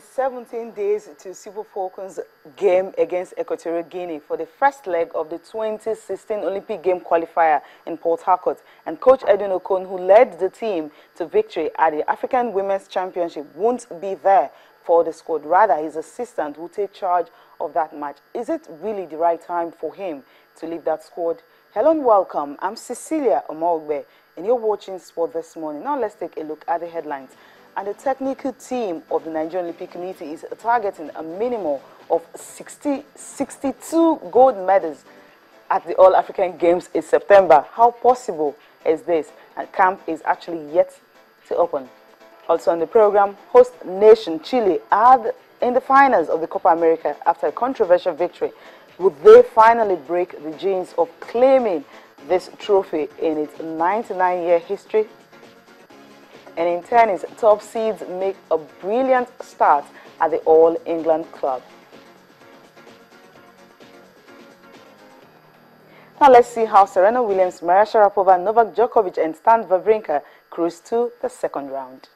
only 17 days to Super Falcons game against Equatorial Guinea for the first leg of the 2016 Olympic Game qualifier in Port Harcourt. And coach Edwin Okon, who led the team to victory at the African Women's Championship, won't be there for the squad. Rather, his assistant will take charge of that match. Is it really the right time for him to leave that squad? Hello and welcome. I'm Cecilia Omogbe, and you're watching Sport This Morning. Now let's take a look at the headlines. And the technical team of the Nigerian Olympic Committee is targeting a minimum of 62 gold medals at the All-African Games in September. How possible is this? And camp is actually yet to open. Also on the program, host nation Chile are in the finals of the Copa America after a controversial victory. Would they finally break the jinx of claiming this trophy in its 99-year history? And in tennis, top seeds make a brilliant start at the All England club. Now let's see how Serena Williams, Maria Sharapova, Novak Djokovic and Stan Wawrinka cruise to the second round.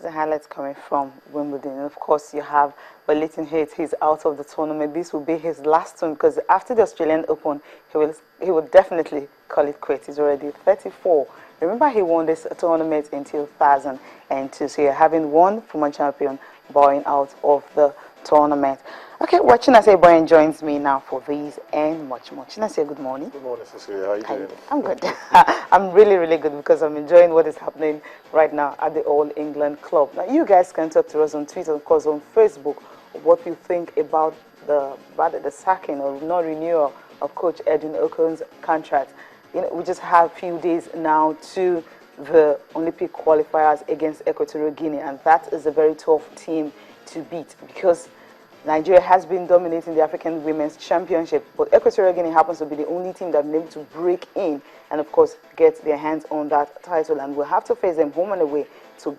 The highlights coming from Wimbledon, and of course you have Wellington Hayes. He's out of the tournament. This will be his last one because after the Australian Open he will definitely call it quits. He's already 34. Remember, he won this tournament in 2002, so you're having one former champion bowing out of the tournament. Okay, well, Chinase Boyan joins me now for these and much more. Chinase, good morning. Good morning, Cecilia. How are you doing? I'm good. I'm really, really good because I'm enjoying what is happening right now at the All England Club. Now, you guys can talk to us on Twitter, of course, on Facebook, what you think about the sacking or non-renewal of Coach Edwin Okon's contract. You know, we just have a few days now to the Olympic qualifiers against Equatorial Guinea, and that is a very tough team to beat because Nigeria has been dominating the African Women's Championship, but Equatorial Guinea happens to be the only team that been able to break in and, of course, get their hands on that title. And we'll have to face them home and away to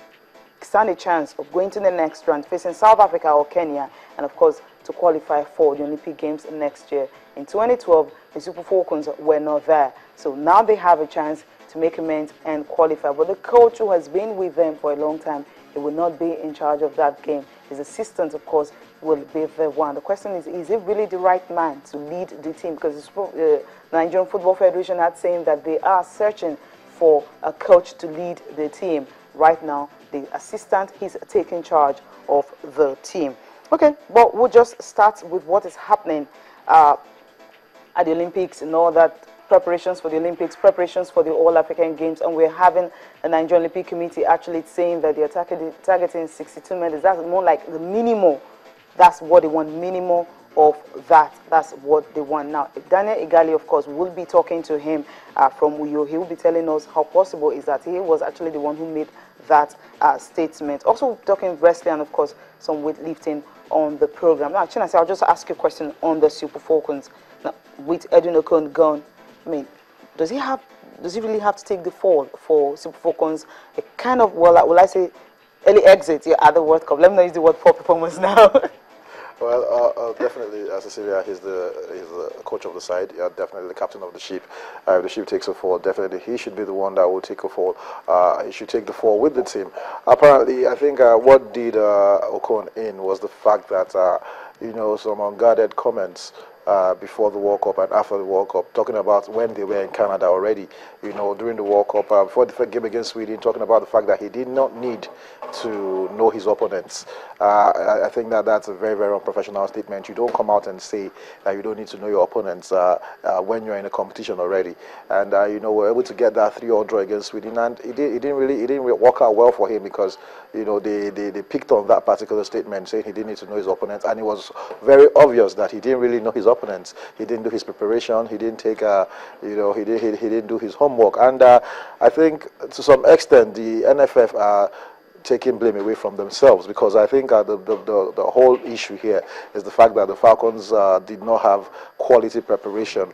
stand a chance of going to the next round, facing South Africa or Kenya, and, of course, to qualify for the Olympic Games next year. In 2012, the Super Falcons were not there, so now they have a chance to make amends and qualify. But the coach who has been with them for a long time, he will not be in charge of that game. His assistant, of course, will be the one. The question is he really the right man to lead the team? Because the Nigerian Football Federation had saying that they are searching for a coach to lead the team. Right now, the assistant, he's taking charge of the team. Okay, but we'll just start with what is happening at the Olympics and all that. Preparations for the Olympics, preparations for the All-African Games, and we're having the Nigerian Olympic Committee actually saying that they're targeting 62 medals. That's more like the minimal. That's what they want, minimal of that. That's what they want. Now, Daniel Igali, of course, will be talking to him from Uyo. He will be telling us how possible is that he was actually the one who made that statement. Also talking wrestling and, of course, some weightlifting on the program. Now, Chinasa, I'll just ask you a question on the Super Falcons. Now, with Edwin Okon gone, I mean, does he really have to take the fall for Super Falcons? A kind of, well, will I say, early exit at the World Cup? Let me not use the word poor performance now. Well, definitely, Cecilia, he's the coach of the side. Definitely the captain of the ship. If the ship takes a fall, definitely he should be the one that will take a fall. He should take the fall with the team. Apparently, I think what did Okon in was the fact that some unguarded comments before the World Cup and after the World Cup, talking about when they were in Canada already, during the World Cup, before the game against Sweden, talking about the fact that he did not need to know his opponents. I think that's a very, very unprofessional statement. You don't come out and say that you don't need to know your opponents when you're in a competition already. And, we're able to get that 3-0 draw against Sweden, and it didn't really work out well for him because, they picked on that particular statement, saying he didn't need to know his opponents, and it was very obvious that he didn't really know his opponents. He didn't do his preparation. He didn't take, he didn't do his homework. And I think to some extent the NFF are taking blame away from themselves, because I think the whole issue here is the fact that the Falcons did not have quality preparation,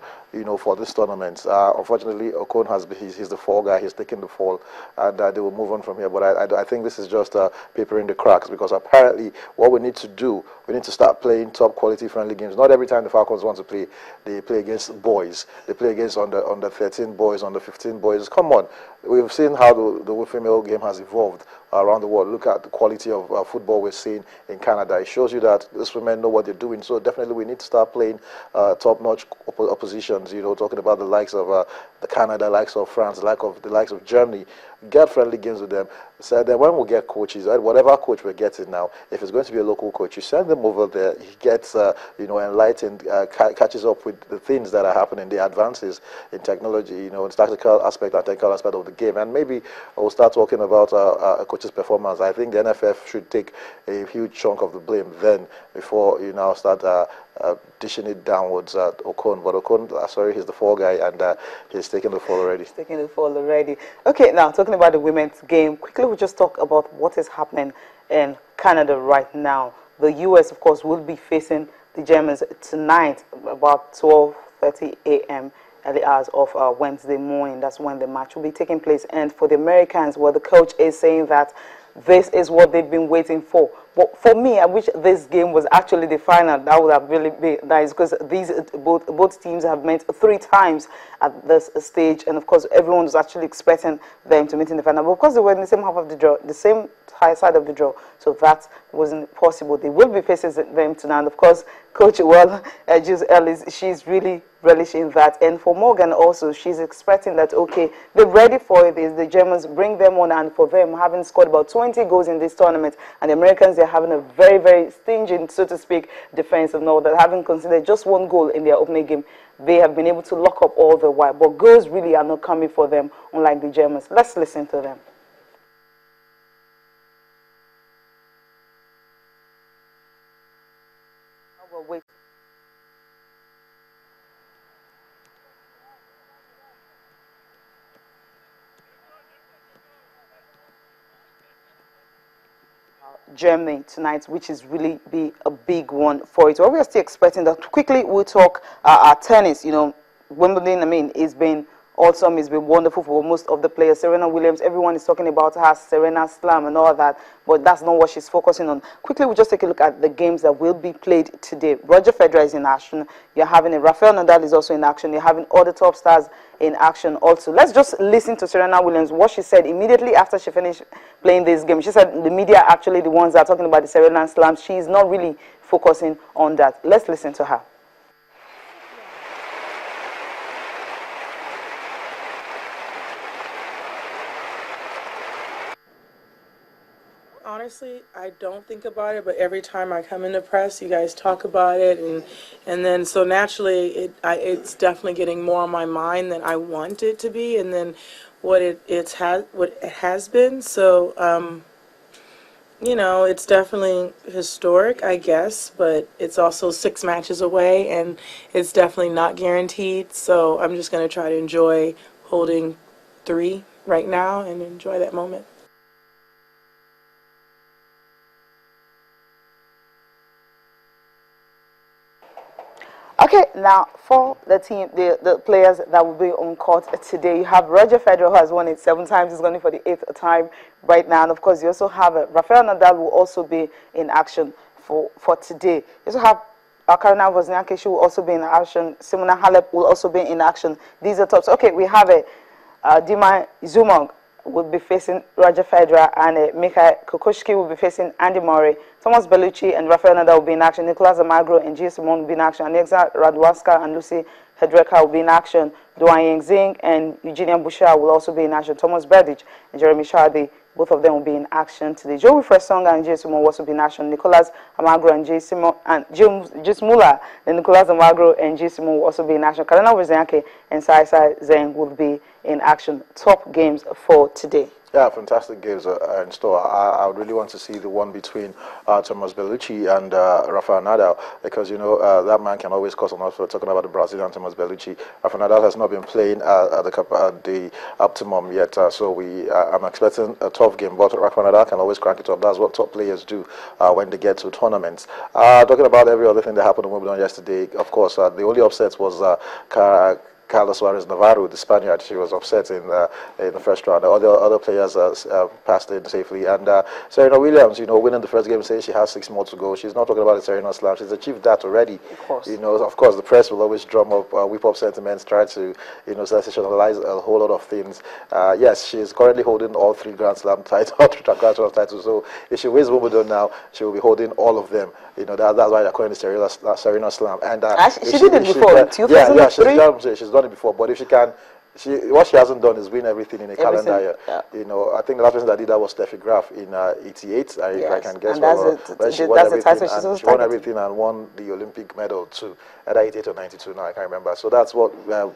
for this tournament. Unfortunately, Okon he's the fall guy. He's taking the fall, and they will move on from here. But I think this is just paper in the cracks, because apparently what we need to do, we need to start playing top quality friendly games. Not every time the Falcons want to play, they play against boys. They play against under 13 boys, under 15 boys. Come on, we've seen how the female game has evolved around the world. Look at the quality of football we're seeing in Canada. It shows you that these women know what they're doing. So definitely we need to start playing top-notch oppositions. Talking about the likes of the Canada, likes of France, the likes of Germany. Get friendly games with them. So then when we get coaches, whatever coach we're getting now, if it's going to be a local coach, you send them over there. He gets enlightened, catches up with the things that are happening, the advances in technology, in tactical aspect and technical aspect of the game, and maybe we'll start talking about a coach's performance. I think the NFF should take a huge chunk of the blame then, before you now start dishing it downwards at Okon. But Okon, sorry, he's the fall guy, and he's taking the fall already. He's taking the fall already. Okay, now talking about the women's game, quickly we'll just talk about what is happening in Canada right now. The US, of course, will be facing the Germans tonight about 12:30 a.m. early hours of Wednesday morning. That's when the match will be taking place. And for the Americans, well, the coach is saying that this is what they've been waiting for. But for me, I wish this game was actually the final. That would have really been nice, because these both teams have met 3 times at this stage, and of course everyone was actually expecting them to meet in the final. But of course they were in the same half of the draw, the same side of the draw, so that wasn't possible. They will be facing them tonight. And of course, Coach Jules Ellis, she's really relishing that. And for Morgan also, she's expecting that, okay, they're ready for it. The Germans bring them on, and for them, having scored about 20 goals in this tournament, and the Americans, they're having a very, very stinging, so to speak, defense, and all that, having considered just 1 goal in their opening game, they have been able to lock up all the while. But goals really are not coming for them, unlike the Germans. Let's listen to them. Wait. Germany tonight, which is really be a big one for it. Well, we are still expecting that. Quickly, we'll talk our tennis. Wimbledon, I mean, it's been awesome. It's been wonderful for most of the players. Serena Williams, everyone is talking about her Serena Slam and all that, but that's not what she's focusing on. Quickly, we'll just take a look at the games that will be played today. Roger Federer is in action. You're having a Rafael Nadal is also in action. You're having all the top stars in action also. Let's just listen to Serena Williams, what she said immediately after she finished playing this game. She said the media are actually the ones that are talking about the Serena Slam. She's not really focusing on that. Let's listen to her. Honestly, I don't think about it, but every time I come into press, you guys talk about it, and then so naturally, it's definitely getting more on my mind than I want it to be, and then what it has been. So You know, it's definitely historic, I guess, but it's also 6 matches away, and it's definitely not guaranteed. So I'm just going to try to enjoy holding 3 right now and enjoy that moment. Okay, now for the team, the players that will be on court today, you have Roger Federer, who has won it 7 times. He's going for the 8th time right now. And of course, you also have Rafael Nadal will also be in action for today. You also have Karina Wozniacki, she will also be in action. Simona Halep will also be in action. These are tops. Okay, we have Dima Zumong will be facing Roger Federer, and Mikhail Kukushki will be facing Andy Murray. Thomas Bellucci and Rafael Nadal will be in action. Nicolas Almagro and Gilles Simon will be in action. Alexa Radwanska and Lucy Hedreka will be in action. Duan Yingxing and Eugenia Bouchard will also be in action. Thomas Berdych and Jeremy Chardy, both of them will be in action today. Joey Fresonga and Gilles Simon will also be in action. Nicolas Almagro and Gilles Simon and Gilles Muller and Nicolas Almagro and Gilles Simon will also be in action. Karina Wozniacki and Sai Zheng will be in action. Top games for today. Yeah, fantastic games in store. I would really want to see the one between Thomas Bellucci and Rafael Nadal, because you know that man can always cause an upset. Talking about the Brazilian Thomas Bellucci, Rafael Nadal has not been playing at the optimum yet, so I'm expecting a tough game. But Rafael Nadal can always crank it up. That's what top players do when they get to tournaments. Talking about every other thing that happened in Wimbledon yesterday, of course, the only upset was Carlos Suarez Navarro, the Spaniard. She was upset in the first round. The other players passed in safely. And Serena Williams, you know, winning the first game, saying she has 6 more to go. She's not talking about the Serena Slam. She's achieved that already. Of course. You know, of course, the press will always drum up, whip up sentiments, try to, you know, sensationalize a whole lot of things. Yes, she is currently holding all 3 Grand Slam titles, Grand Slam titles. So if she wins Wimbledon now, she will be holding all of them. You know, that's why they're calling it Serena Slam. And she did it before. She's done it before. But if she can, what she hasn't done is win everything in a calendar year. Yeah. You know, I think the last person that did that was Steffi Graf in '88. I can guess. And she won everything and won the Olympic medal too. Either 88 or 92 now, I can't remember. So that's what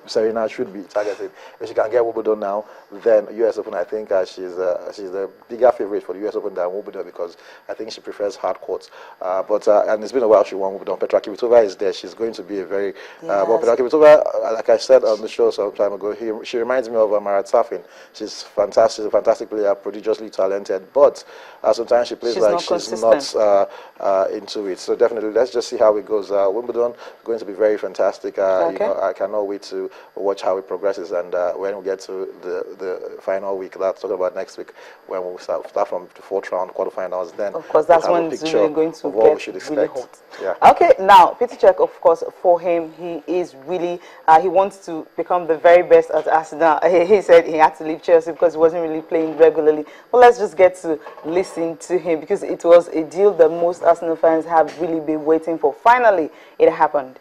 Serena should be targeted. If she can get Wimbledon now, then US Open, I think she's the bigger favorite for the US Open than Wimbledon, because I think she prefers hard courts. And it's been a while she won Wimbledon. Petra Kvitova is there. She's going to be a very... But Petra Kvitova, like I said on the show some time ago, she reminds me of Marat Safin. She's fantastic, a fantastic player, prodigiously talented, but sometimes she plays she's not into it. So definitely, let's just see how it goes. Wimbledon going to be very fantastic. You know, I cannot wait to watch how it progresses, and when we get to the final week, that's talking about next week, when we'll start from the 4th round, quarterfinals. Then of course, that's when it's really going to get really hot. Yeah. Okay, now Petr Cech, of course, for him, he is really he wants to become the very best at Arsenal. He said he had to leave Chelsea because he wasn't really playing regularly. Well, let's just get to listen to him, because it was a deal that most Arsenal fans have really been waiting for. Finally, it happened.